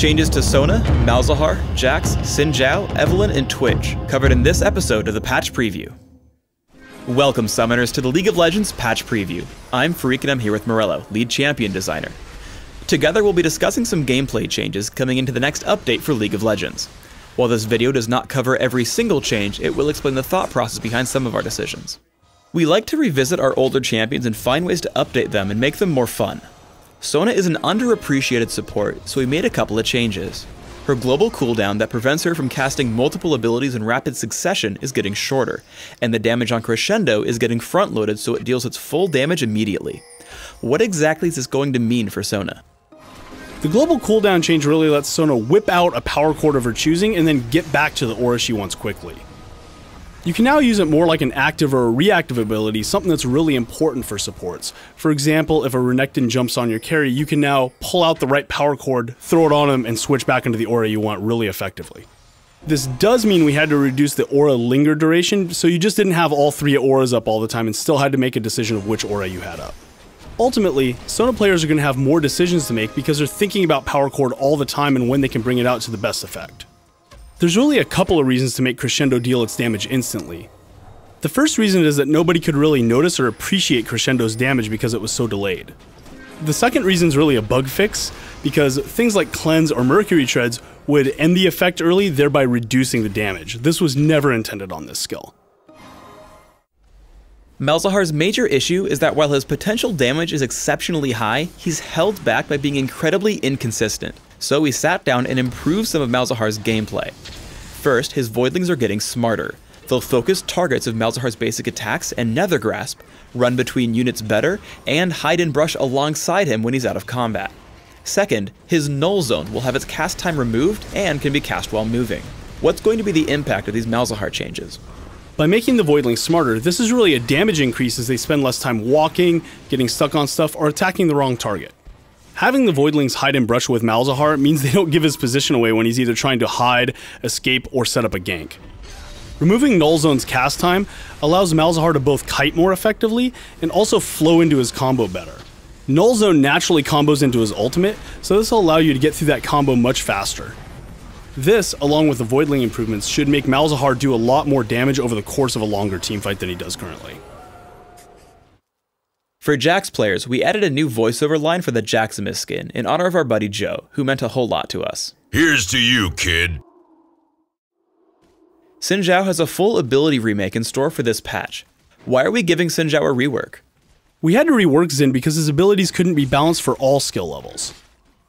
Changes to Sona, Malzahar, Jax, Xin Zhao, Evelynn, and Twitch, covered in this episode of the Patch Preview. Welcome, Summoners, to the League of Legends Patch Preview. I'm Freak and I'm here with Morello, lead champion designer. Together we'll be discussing some gameplay changes coming into the next update for League of Legends. While this video does not cover every single change, it will explain the thought process behind some of our decisions. We like to revisit our older champions and find ways to update them and make them more fun. Sona is an underappreciated support, so we made a couple of changes. Her global cooldown that prevents her from casting multiple abilities in rapid succession is getting shorter, and the damage on Crescendo is getting front-loaded so it deals its full damage immediately. What exactly is this going to mean for Sona? The global cooldown change really lets Sona whip out a power chord of her choosing and then get back to the aura she wants quickly. You can now use it more like an active or a reactive ability, something that's really important for supports. For example, if a Renekton jumps on your carry, you can now pull out the right power chord, throw it on him, and switch back into the aura you want really effectively. This does mean we had to reduce the aura linger duration, so you just didn't have all three auras up all the time and still had to make a decision of which aura you had up. Ultimately, Sona players are going to have more decisions to make because they're thinking about power chord all the time and when they can bring it out to the best effect. There's really a couple of reasons to make Crescendo deal its damage instantly. The first reason is that nobody could really notice or appreciate Crescendo's damage because it was so delayed. The second reason is really a bug fix, because things like Cleanse or Mercury Treads would end the effect early, thereby reducing the damage. This was never intended on this skill. Malzahar's major issue is that while his potential damage is exceptionally high, he's held back by being incredibly inconsistent. So we sat down and improved some of Malzahar's gameplay. First, his Voidlings are getting smarter. They'll focus targets of Malzahar's basic attacks and Nether Grasp, run between units better, and hide and brush alongside him when he's out of combat. Second, his Null Zone will have its cast time removed and can be cast while moving. What's going to be the impact of these Malzahar changes? By making the Voidlings smarter, this is really a damage increase as they spend less time walking, getting stuck on stuff, or attacking the wrong target. Having the Voidlings hide and brush with Malzahar means they don't give his position away when he's either trying to hide, escape, or set up a gank. Removing Null Zone's cast time allows Malzahar to both kite more effectively and also flow into his combo better. Null Zone naturally combos into his ultimate, so this will allow you to get through that combo much faster. This, along with the Voidling improvements, should make Malzahar do a lot more damage over the course of a longer teamfight than he does currently. For Jax players, we added a new voiceover line for the Jaximus skin in honor of our buddy Joe, who meant a whole lot to us. Here's to you, kid. Xin Zhao has a full ability remake in store for this patch. Why are we giving Xin Zhao a rework? We had to rework Xin because his abilities couldn't be balanced for all skill levels.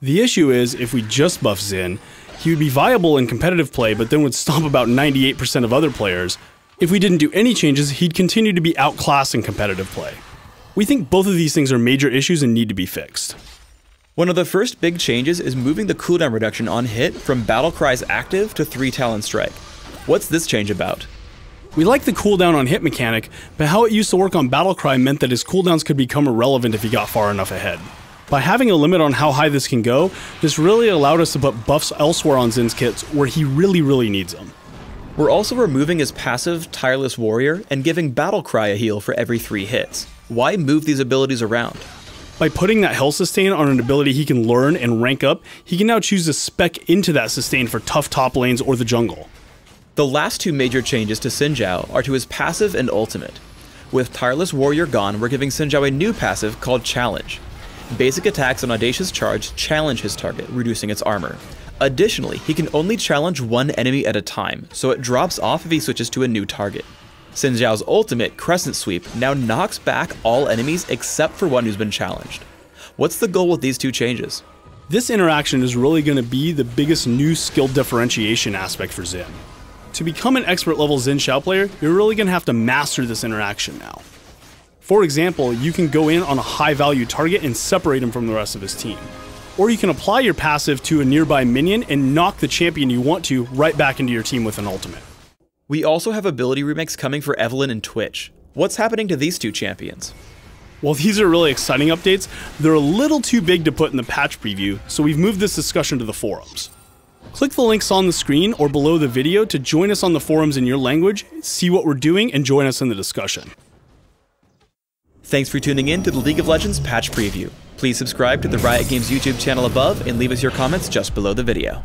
The issue is, if we just buff Xin, he would be viable in competitive play but then would stomp about 98% of other players. If we didn't do any changes, he'd continue to be outclassed in competitive play. We think both of these things are major issues and need to be fixed. One of the first big changes is moving the cooldown reduction on hit from Battlecry's active to 3 Talon Strike. What's this change about? We like the cooldown on hit mechanic, but how it used to work on Battlecry meant that his cooldowns could become irrelevant if he got far enough ahead. By having a limit on how high this can go, this really allowed us to put buffs elsewhere on Xin's kits where he really needs them. We're also removing his passive Tireless Warrior and giving Battlecry a heal for every 3 hits. Why move these abilities around? By putting that health sustain on an ability he can learn and rank up, he can now choose to spec into that sustain for tough top lanes or the jungle. The last 2 major changes to Xin Zhao are to his passive and ultimate. With Tireless Warrior gone, we're giving Xin Zhao a new passive called Challenge. Basic attacks on Audacious Charge challenge his target, reducing its armor. Additionally, he can only challenge one enemy at a time, so it drops off if he switches to a new target. Xin Zhao's ultimate, Crescent Sweep, now knocks back all enemies except for one who's been challenged. What's the goal with these 2 changes? This interaction is really going to be the biggest new skill differentiation aspect for Xin. To become an expert level Xin Zhao player, you're really going to have to master this interaction now. For example, you can go in on a high value target and separate him from the rest of his team. Or you can apply your passive to a nearby minion and knock the champion you want to right back into your team with an ultimate. We also have ability remakes coming for Evelynn and Twitch. What's happening to these 2 champions? While these are really exciting updates, they're a little too big to put in the patch preview, so we've moved this discussion to the forums. Click the links on the screen or below the video to join us on the forums in your language, see what we're doing, and join us in the discussion. Thanks for tuning in to the League of Legends Patch Preview. Please subscribe to the Riot Games YouTube channel above and leave us your comments just below the video.